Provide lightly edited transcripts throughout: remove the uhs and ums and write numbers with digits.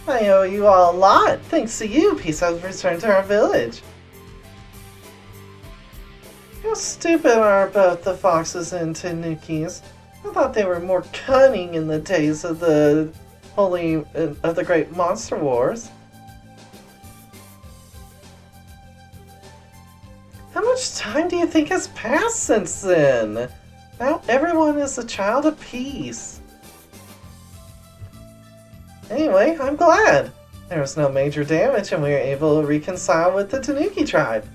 I owe you all a lot. Thanks to you, peace has returned to our village. How stupid are both the foxes and tanukis? I thought they were more cunning in the days of the great monster wars. How much time do you think has passed since then? Now everyone is a child of peace. Anyway, I'm glad. There was no major damage and we were able to reconcile with the Tanuki tribe.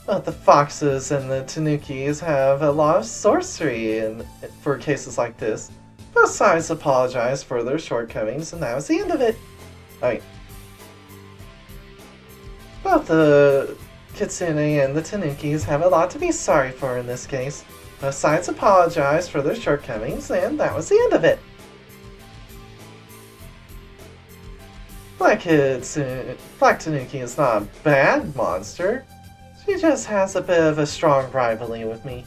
Both the foxes and the Tanukis have a lot of sorcery for cases like this. Both sides apologize for their shortcomings and that was the end of it. Alright. Both the Kitsune and the Tanukis have a lot to be sorry for in this case. Both sides apologize for their shortcomings and that was the end of it. Black Tanuki is not a bad monster. She just has a bit of a strong rivalry with me.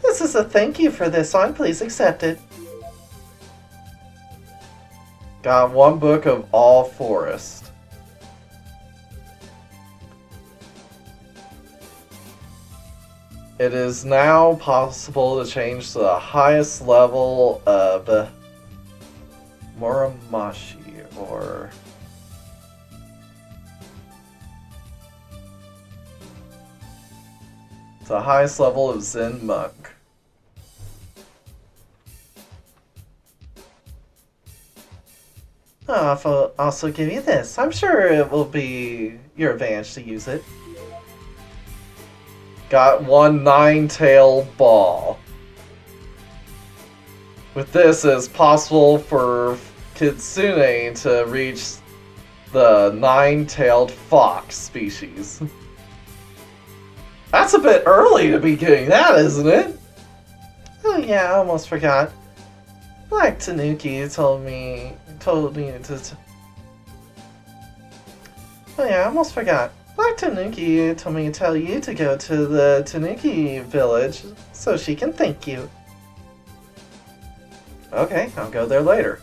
This is a thank you for this one. Please accept it. Got one book of all forest. It is now possible to change to the highest level of Muramashi, or the highest level of Zen Monk. I'll also give you this. I'm sure it will be your advantage to use it. Got one 9-tailed ball. With this, it's possible for Kitsune to reach the 9-tailed fox species. That's a bit early to be getting that, isn't it? Oh yeah, I almost forgot. Black Tanuki told me to... Oh yeah, I almost forgot. Black Tanuki told me to tell you to go to the Tanuki village so she can thank you. Okay, I'll go there later.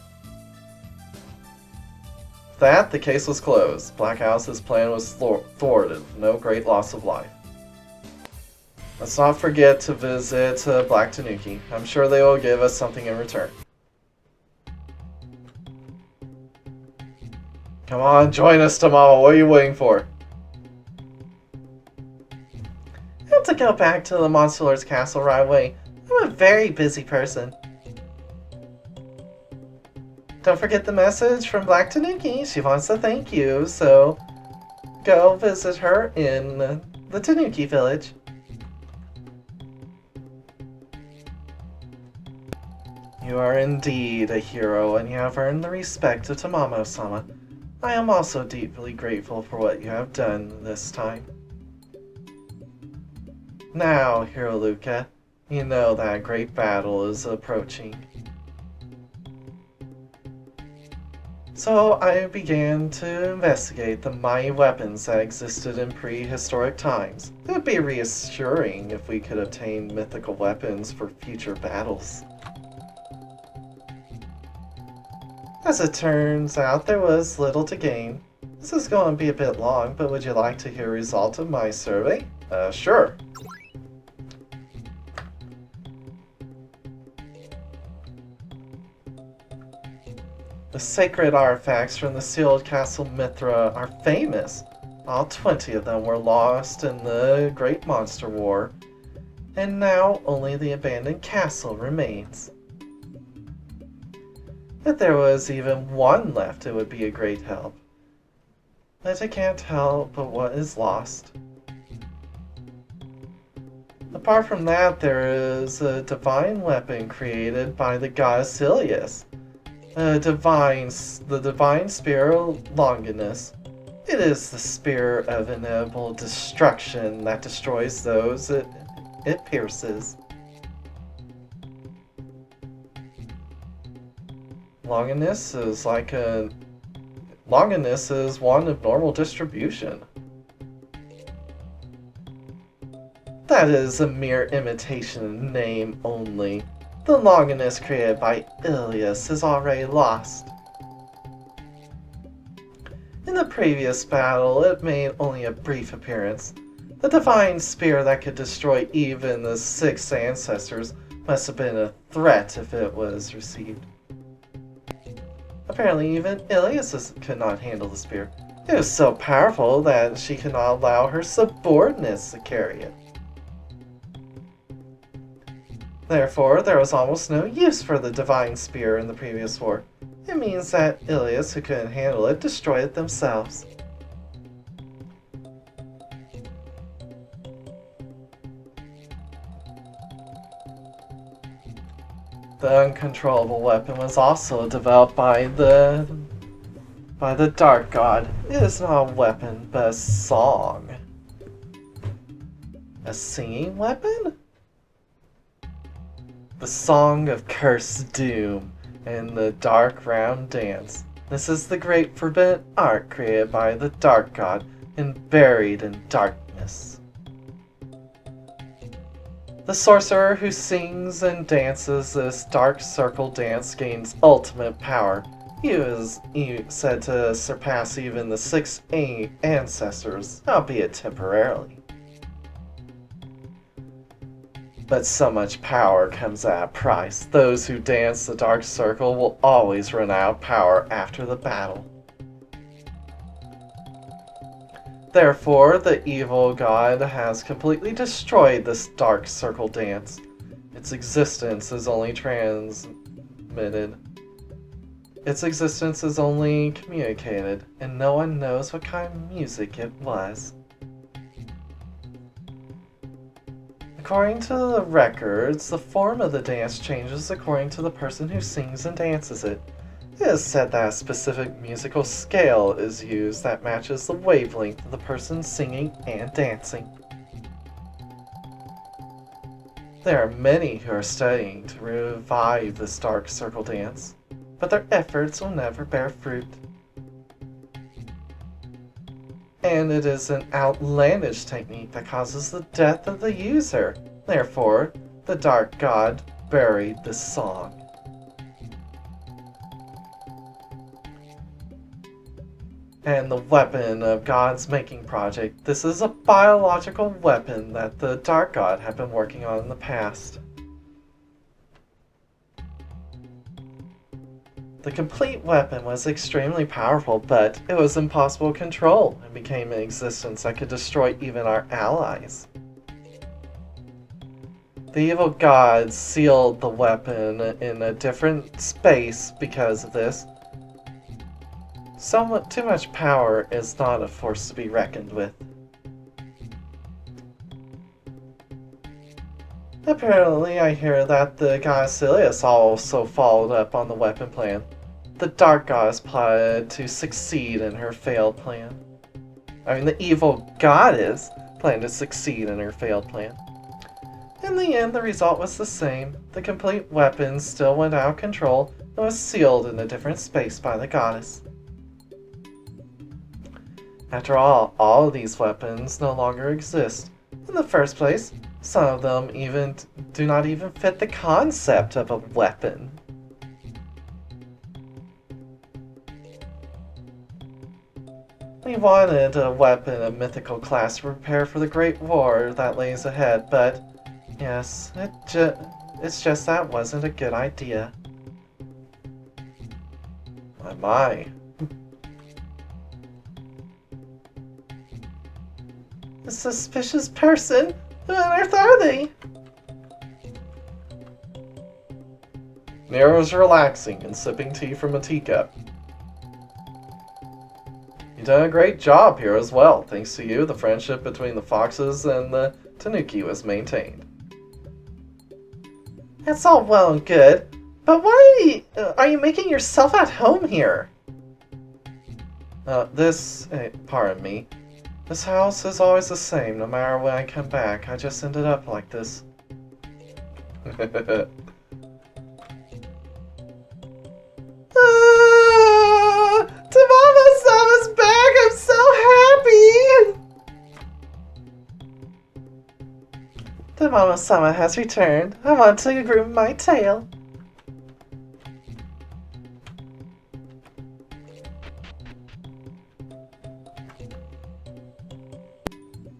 With that, the case was closed. Black House's plan was thwarted. No great loss of life. Let's not forget to visit Black Tanuki. I'm sure they will give us something in return. Come on, join us, Tamamo. What are you waiting for? I have to go back to the Monster Lord's castle right away. I'm a very busy person. Don't forget the message from Black Tanuki. She wants to thank you, so go visit her in the Tanuki village. You are indeed a hero, and you have earned the respect of Tamamo-sama. I am also deeply grateful for what you have done this time. Now, Hero Luca, you know that a great battle is approaching. So I began to investigate the mighty weapons that existed in prehistoric times. It would be reassuring if we could obtain mythical weapons for future battles. As it turns out, there was little to gain. This is going to be a bit long, but would you like to hear a result of my survey? Sure. The sacred artifacts from the sealed Castle Mithra are famous. All 20 of them were lost in the Great Monster War, and now only the abandoned castle remains. If there was even one left, it would be a great help. But I can't help but what is lost. Apart from that, there is a divine weapon created by the goddess Ilias. The divine spear of Longinus. It is the spear of inevitable destruction that destroys those it pierces. Longinus is one of normal distribution. That is a mere imitation name only. The Longinus created by Ilias is already lost. In the previous battle, it made only a brief appearance. The divine spear that could destroy even the 6 ancestors must have been a threat if it was received. Apparently even Ilias could not handle the spear. It was so powerful that she could not allow her subordinates to carry it. Therefore, there was almost no use for the divine spear in the previous war. It means that Ilias, who couldn't handle it, destroyed it themselves. The uncontrollable weapon was also developed by the Dark God. It is not a weapon, but a song. A singing weapon? The Song of Cursed Doom and the Dark Round Dance. This is the great forbidden art created by the Dark God and buried in darkness. The sorcerer who sings and dances this dark circle dance gains ultimate power. He is said to surpass even the 6 ancestors, albeit temporarily. But so much power comes at a price. Those who dance the dark circle will always run out of power after the battle. Therefore, the evil god has completely destroyed this dark circle dance. Its existence is only transmitted. Its existence is only communicated, and no one knows what kind of music it was. According to the records, the form of the dance changes according to the person who sings and dances it. It is said that a specific musical scale is used that matches the wavelength of the person singing and dancing. There are many who are studying to revive this dark circle dance, but their efforts will never bear fruit. And it is an outlandish technique that causes the death of the user. Therefore, the Dark God buried the song. And the weapon of God's making project. This is a biological weapon that the Dark God had been working on in the past. The complete weapon was extremely powerful, but it was impossible to control and became an existence that could destroy even our allies. The evil gods sealed the weapon in a different space because of this. Too much power is not a force to be reckoned with. Apparently, I hear that the goddess Ilias also followed up on the weapon plan. The Dark Goddess plotted to succeed in her failed plan. The evil goddess planned to succeed in her failed plan. In the end, the result was the same. The complete weapon still went out of control and was sealed in a different space by the goddess. After all of these weapons no longer exist. In the first place, some of them do not even fit the concept of a weapon. We wanted a weapon of mythical class to prepare for the great war that lays ahead, but yes, it's just that wasn't a good idea. My. A suspicious person? Who on earth are they? Nero's relaxing and sipping tea from a teacup. You've done a great job here as well. Thanks to you, the friendship between the foxes and the Tanuki was maintained. That's all well and good, but why are you making yourself at home here? Pardon me. This house is always the same, no matter when I come back. I just ended up like this. Tamamo-san is back! I'm so happy! Tamamo-sama has returned. I want to groom my tail.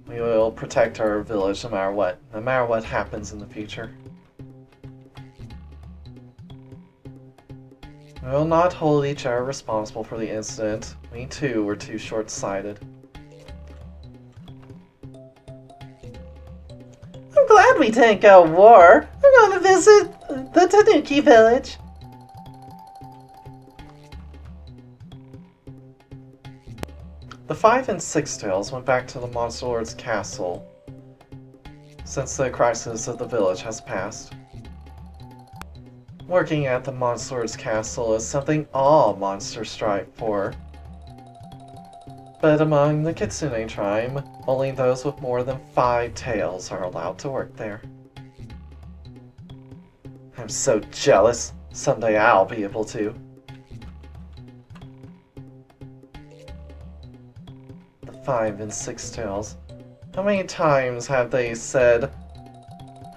We will protect our village no matter what happens in the future. We will not hold each other responsible for the incident. We too were too short-sighted. I'm glad we didn't go to war. I'm going to visit the Tanuki village. The 5 and 6 tails went back to the Monster Lord's castle since the crisis of the village has passed. Working at the Monster Lord's castle is something all monsters strive for. But among the Kitsune tribe, only those with more than 5 tails are allowed to work there. I'm so jealous. Someday I'll be able to. The 5 and 6 tails. How many times have they said,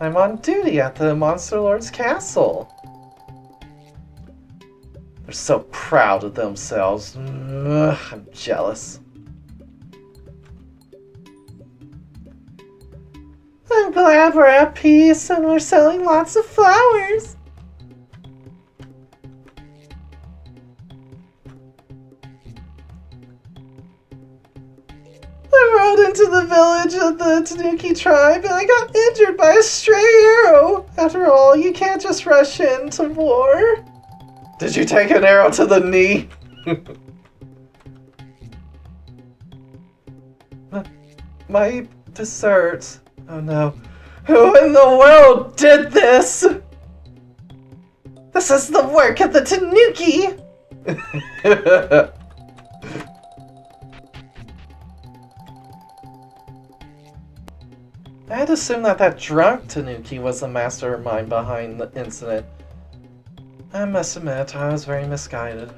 I'm on duty at the Monster Lord's castle? They're so proud of themselves. Ugh, I'm jealous. I'm glad we're at peace and we're selling lots of flowers. I rode into the village of the Tanuki tribe and I got injured by a stray arrow. After all, you can't just rush into war. Did you take an arrow to the knee? My dessert. Oh no. Who in the world did this? This is the work of the Tanuki! I had assumed that drunk Tanuki was the mastermind behind the incident. I must admit, I was very misguided.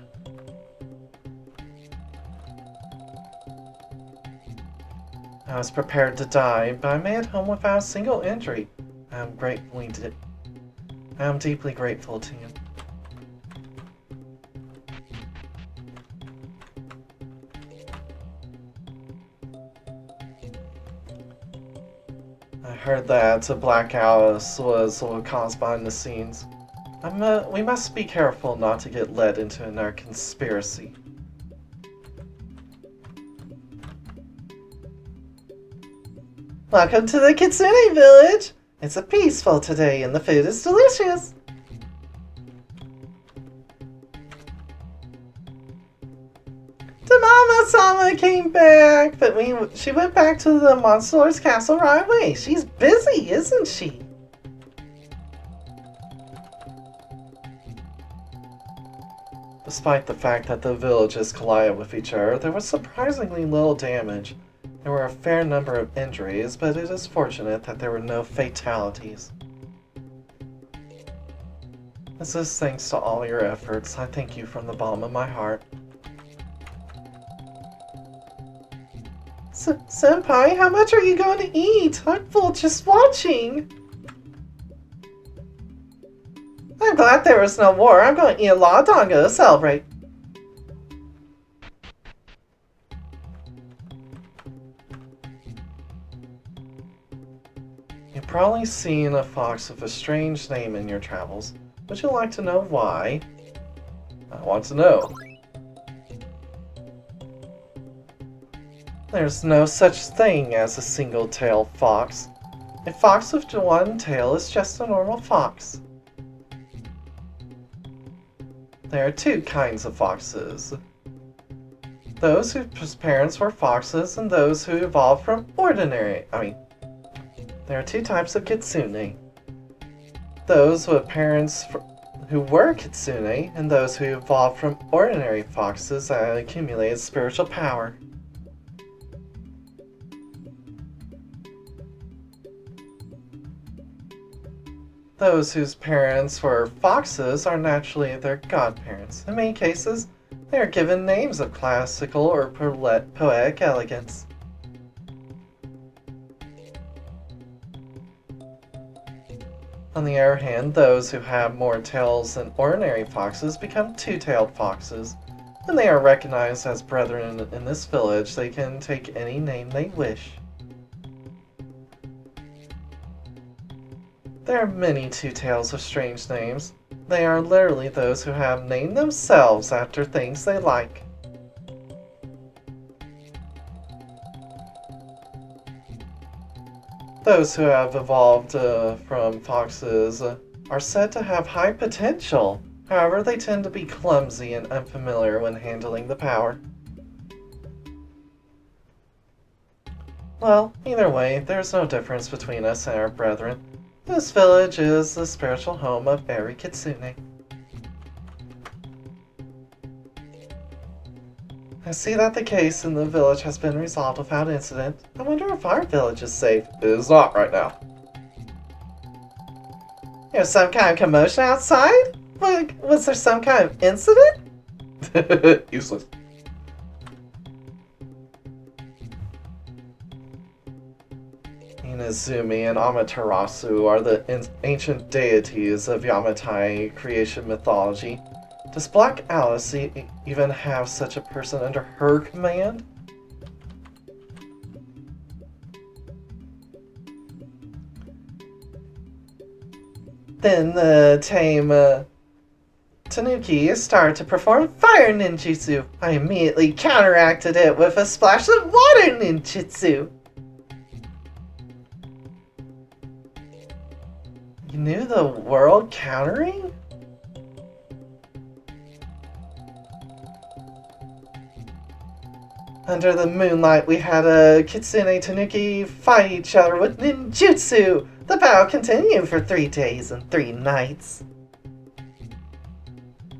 I was prepared to die, but I made it home without a single injury. I am deeply grateful to you. I heard that a Black Alice was caused behind the scenes. We must be careful not to get led into another conspiracy. Welcome to the Kitsune village! It's a peaceful today and the food is delicious! Tamamo-sama came back, but she went back to the Monster Lord's castle right away. She's busy, isn't she? Despite the fact that the villages collided with each other, there was surprisingly little damage. There were a fair number of injuries, but it is fortunate that there were no fatalities. This is thanks to all your efforts. I thank you from the bottom of my heart. Senpai, how much are you going to eat? I'm full just watching. I'm glad there was no war. I'm going to eat a lot of dango to celebrate. You've probably seen a fox with a strange name in your travels. Would you like to know why? I want to know. There's no such thing as a single-tailed fox. A fox with one tail is just a normal fox. There are 2 kinds of foxes. Those whose parents were foxes and those who evolved from there are 2 types of Kitsune. Those with parents who were Kitsune and those who evolved from ordinary foxes that accumulated spiritual power. Those whose parents were foxes are naturally their godparents. In many cases, they are given names of classical or poetic elegance. On the other hand, those who have more tails than ordinary foxes become two-tailed foxes. When they are recognized as brethren in this village, they can take any name they wish. There are many two-tails with strange names. They are literally those who have named themselves after things they like. Those who have evolved from foxes are said to have high potential. However, they tend to be clumsy and unfamiliar when handling the power. Well, either way, there's no difference between us and our brethren. This village is the spiritual home of every Kitsune. I see that the case in the village has been resolved without incident. I wonder if our village is safe. It is not right now. There's some kind of commotion outside? Was there some kind of incident? Useless. Inazumi and Amaterasu are the ancient deities of Yamatai creation mythology. Does Black Alice even have such a person under her command? Then the tame Tanuki started to perform fire ninjutsu. I immediately counteracted it with a splash of water ninjutsu. You knew the world countering? Under the moonlight, we had a Kitsune Tanuki fight each other with ninjutsu. The battle continued for 3 days and 3 nights.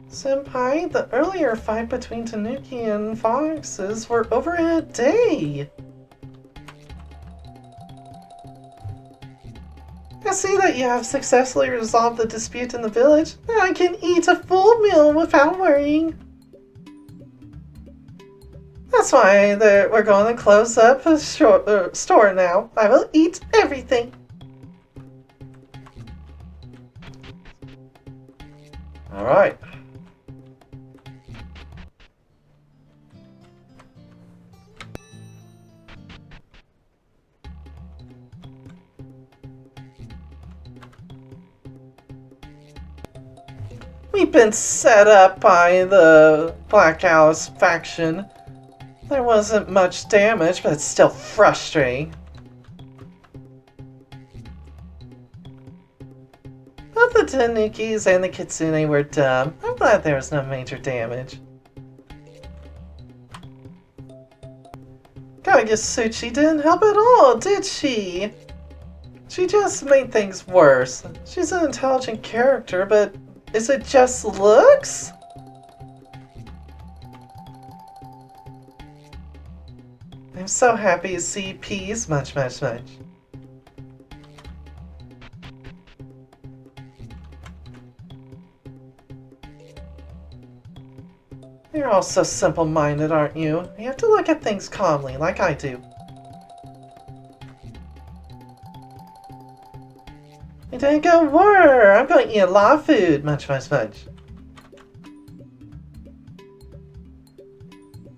Senpai, the earlier fight between Tanuki and foxes were over in a day. I see that you have successfully resolved the dispute in the village. I can eat a full meal without worrying. That's why we're going to close up a store now. I will eat everything. Alright. We've been set up by the Black Alice faction. There wasn't much damage, but it's still frustrating. Both the Tanukis and the Kitsune were dumb. I'm glad there was no major damage. Kagasuchi didn't help at all, did she? She just made things worse. She's an intelligent character, but is it just looks? I'm so happy to see peace. Much. You're all so simple-minded, aren't you? You have to look at things calmly, like I do. You didn't go war! I'm going to eat a lot of food. Much.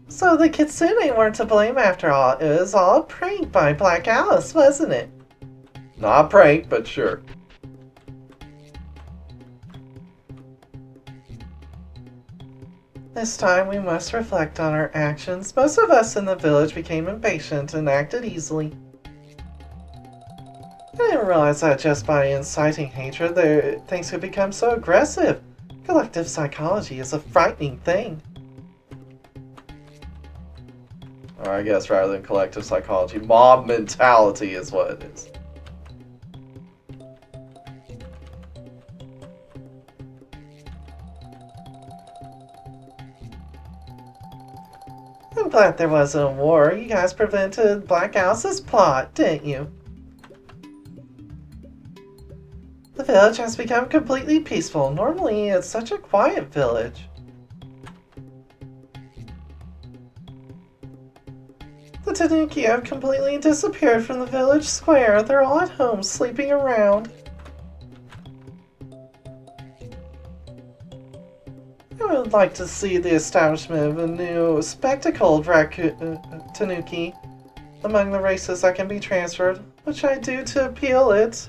So the Kitsune weren't to blame after all. It was all a prank by Black Alice, wasn't it? Not a prank, but sure. This time we must reflect on our actions. Most of us in the village became impatient and acted easily. I didn't realize that just by inciting hatred, things could become so aggressive. Collective psychology is a frightening thing. Or I guess rather than collective psychology, mob mentality is what it is. I'm glad there wasn't a war. You guys prevented Black Alice's plot, didn't you? The village has become completely peaceful. Normally, it's such a quiet village. The Tanuki have completely disappeared from the village square. They're all at home, sleeping around. I would like to see the establishment of a new spectacled Tanuki among the races that can be transferred, which I do to appeal it.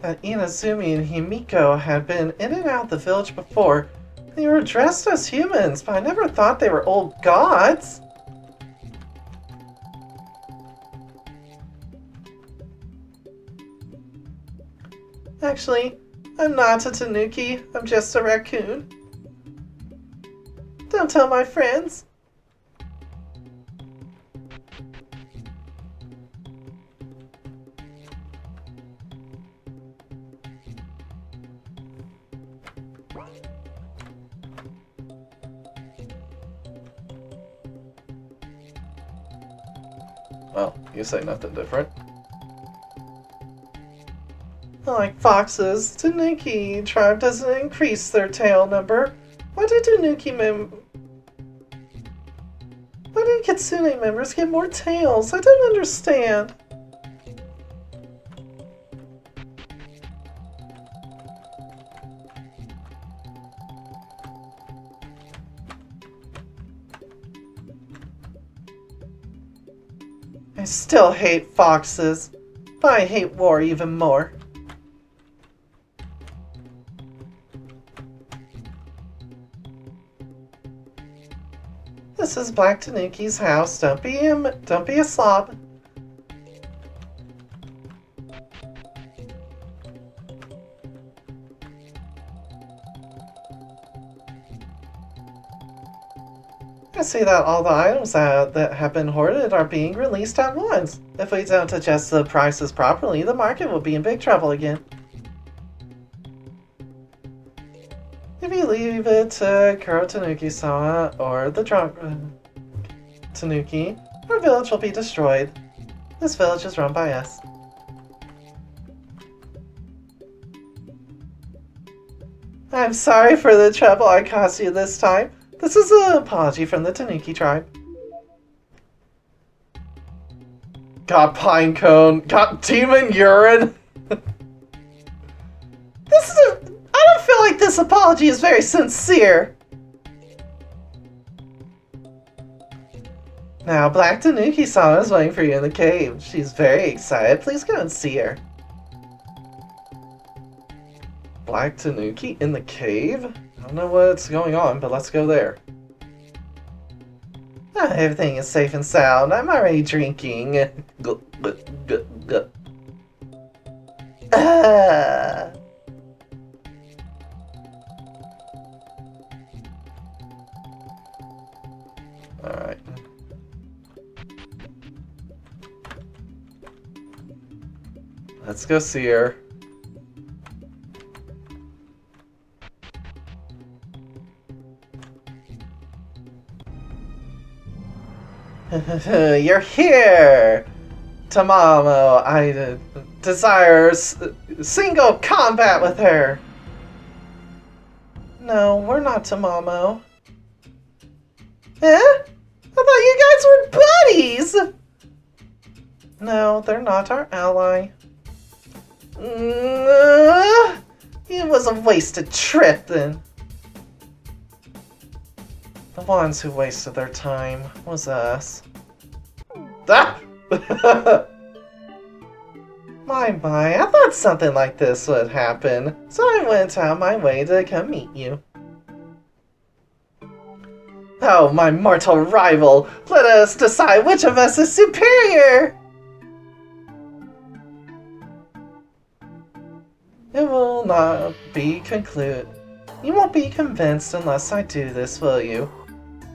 That Inazumi and Himiko had been in and out of the village before. They were dressed as humans, but I never thought they were old gods. Actually, I'm not a Tanuki, I'm just a raccoon. Don't tell my friends. Well, you say nothing different. Like foxes, Tanuki tribe doesn't increase their tail number. Why do Kitsune members get more tails? I don't understand. I still hate foxes, but I hate war even more. This is Black Tanuki's house. Don't be a slob. I see that all the items that have been hoarded are being released at once. If we don't adjust the prices properly, the market will be in big trouble again. If you leave it to Kuro Tanuki-sama or the drunk Tanuki, our village will be destroyed. This village is run by us. I'm sorry for the trouble I caused you this time. This is an apology from the Tanuki tribe. Got pinecone. Got demon urine. I don't feel like this apology is very sincere. Now, Black Tanuki-sama is waiting for you in the cave. She's very excited. Please go and see her. Black Tanuki in the cave? I don't know what's going on, but let's go there. Everything is safe and sound. I'm already drinking. Alright. Let's go see her. You're here! Tamamo, I desire single combat with her! No, we're not Tamamo. Eh? I thought you guys were buddies! No, they're not our ally. It was a wasted trip then. The ones who wasted their time was us. Ah! My, I thought something like this would happen, so I went out my way to come meet you. Oh, my mortal rival! Let us decide which of us is superior! It will not be concluded. You won't be convinced unless I do this, will you?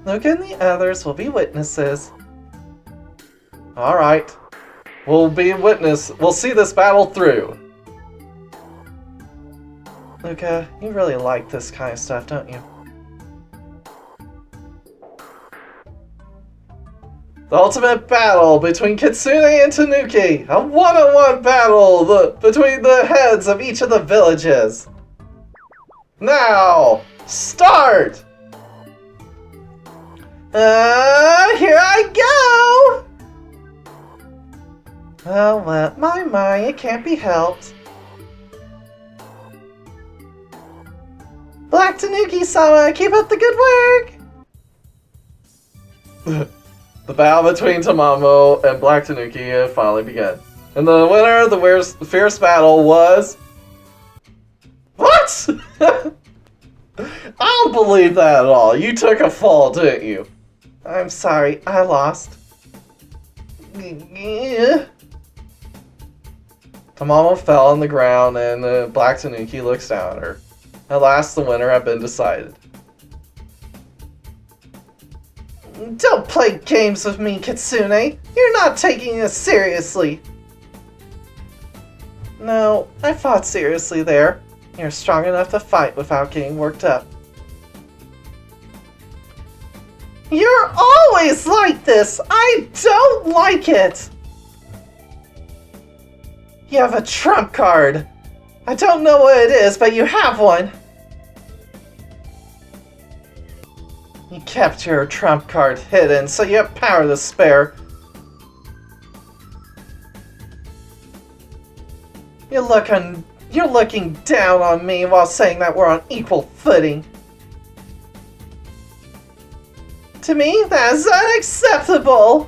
Luca and the others will be witnesses. Alright. We'll be witness. We'll see this battle through. Luca, you really like this kind of stuff, don't you? The ultimate battle between Kitsune and Tanuki! A one-on-one battle between the heads of each of the villages! Now, start! Here I go! Oh, well, my, it can't be helped. Black Tanuki-sama, keep up the good work! The battle between Tamamo and Black Tanuki had finally begun. And the winner of the fierce battle was... What?! I don't believe that at all. You took a fall, didn't you? I'm sorry, I lost. Tamamo fell on the ground and Black Tanuki looks down at her. At last, the winner had been decided. Don't play games with me, Kitsune. You're not taking this seriously. No, I fought seriously there. You're strong enough to fight without getting worked up. You're always like this! I don't like it! You have a trump card. I don't know what it is, but you have one. You kept your trump card hidden, so you have power to spare. You're looking down on me while saying that we're on equal footing. To me, that is unacceptable!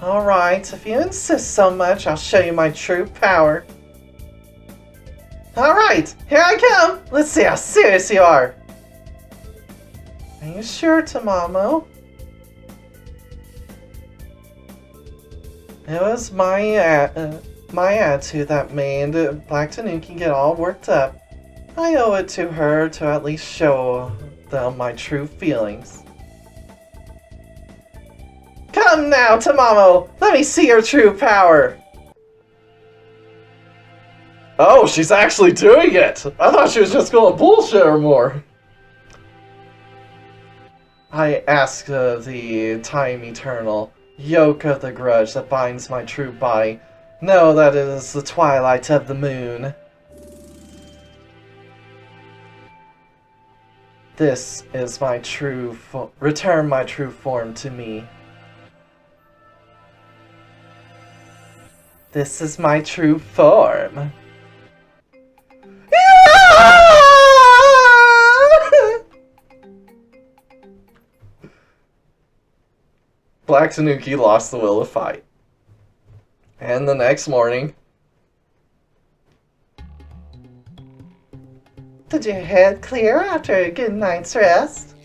Alright, if you insist so much, I'll show you my true power. Alright, here I come! Let's see how serious you are! Are you sure, Tamamo? It was my attitude that made Black Tanuki get all worked up. I owe it to her to at least show them my true feelings. Come now, Tamamo! Let me see your true power! Oh, she's actually doing it! I thought she was just gonna bullshit her more. I ask the time eternal, yoke of the grudge that binds my true body. Know that it is the twilight of the moon. This is my true return my true form to me. This is my true form. Black Tanuki lost the will to fight. And the next morning... Did your head clear after a good night's rest?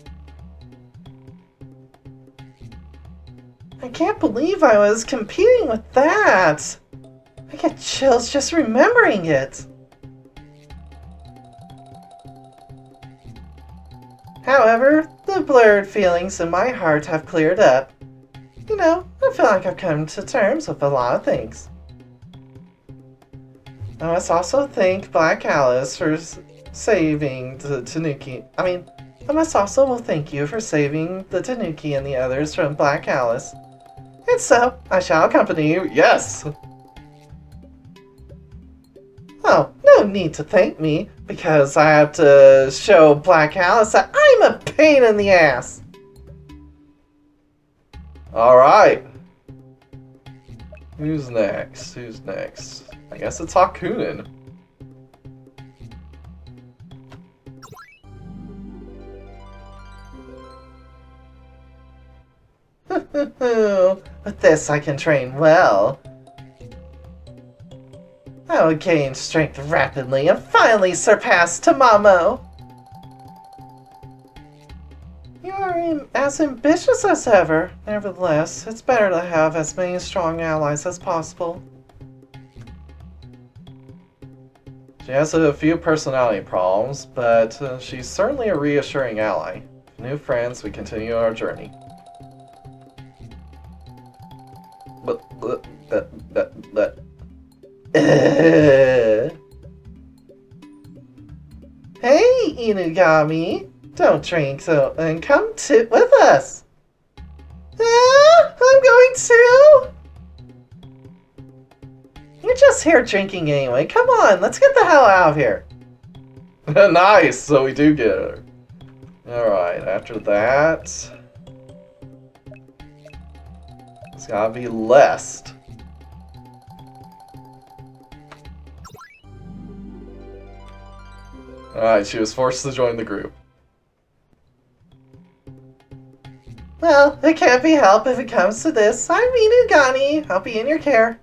I can't believe I was competing with that! I get chills just remembering it! However, the blurred feelings in my heart have cleared up. You know, I feel like I've come to terms with a lot of things. I must also thank Black Alice for saving the Tanuki. I must also thank you for saving the Tanuki and the others from Black Alice. And so, I shall accompany you, yes! Oh, no need to thank me, because I have to show Black Alice that I'm a pain in the ass! Alright. Who's next? Who's next? I guess it's Hakunin. With this I can train well. I will gain strength rapidly and finally surpass Tamamo. You are as ambitious as ever. Nevertheless, it's better to have as many strong allies as possible. She has a few personality problems, but she's certainly a reassuring ally. With new friends, we continue our journey. Hey, Inugami! Don't drink so and come sit with us! I'm going to! You're just here drinking anyway. Come on, let's get the hell out of here. Nice, so we do get her. Alright, after that... it's gotta be Lest. Alright, she was forced to join the group. Well, it can't be helped if it comes to this. I'm Mina Gani. I'll be in your care.